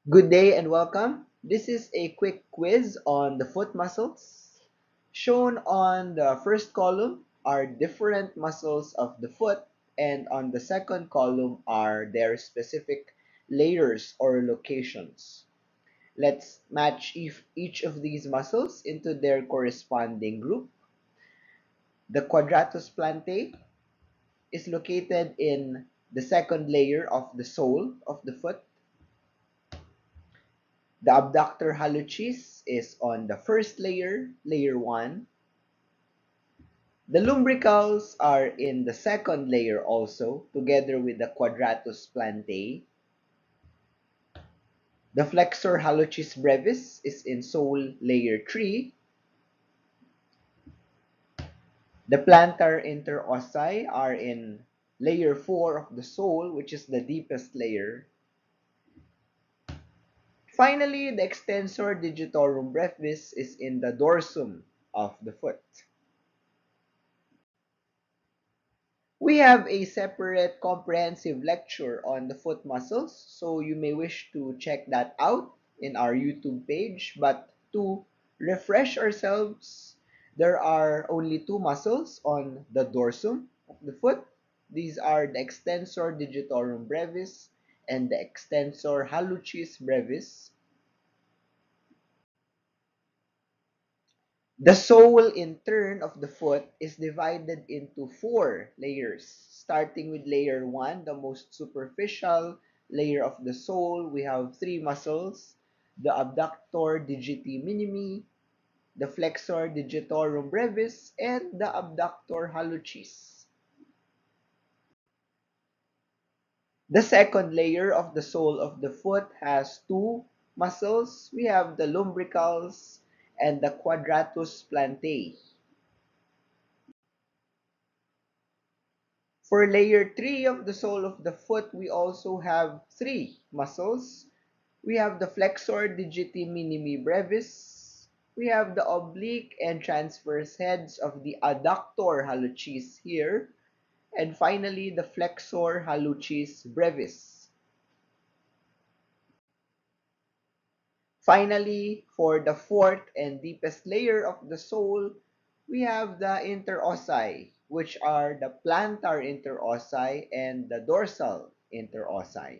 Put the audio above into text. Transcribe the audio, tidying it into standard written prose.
Good day and welcome. This is a quick quiz on the foot muscles. Shown on the first column are different muscles of the foot, and on the second column are their specific layers or locations. Let's match each of these muscles into their corresponding group. The quadratus plantae is located in the second layer of the sole of the foot. The abductor hallucis is on the first layer, layer 1. The lumbricals are in the second layer also, together with the quadratus plantae. The flexor hallucis brevis is in sole layer 3. The plantar interossi are in layer 4 of the sole, which is the deepest layer. Finally, the extensor digitorum brevis is in the dorsum of the foot. We have a separate comprehensive lecture on the foot muscles, so you may wish to check that out in our YouTube page. But to refresh ourselves, there are only two muscles on the dorsum of the foot. These are the extensor digitorum brevis and the extensor hallucis brevis. The sole in turn of the foot is divided into four layers. Starting with layer 1, the most superficial layer of the sole, we have three muscles: the abductor digiti minimi, the flexor digitorum brevis, and the abductor hallucis. The second layer of the sole of the foot has two muscles. We have the lumbricals and the quadratus plantae. For layer 3 of the sole of the foot, we also have three muscles. We have the flexor digiti minimi brevis. We have the oblique and transverse heads of the adductor hallucis here. And finally, the flexor hallucis brevis. Finally, for the fourth and deepest layer of the sole, we have the interossi, which are the plantar interossi and the dorsal interossi.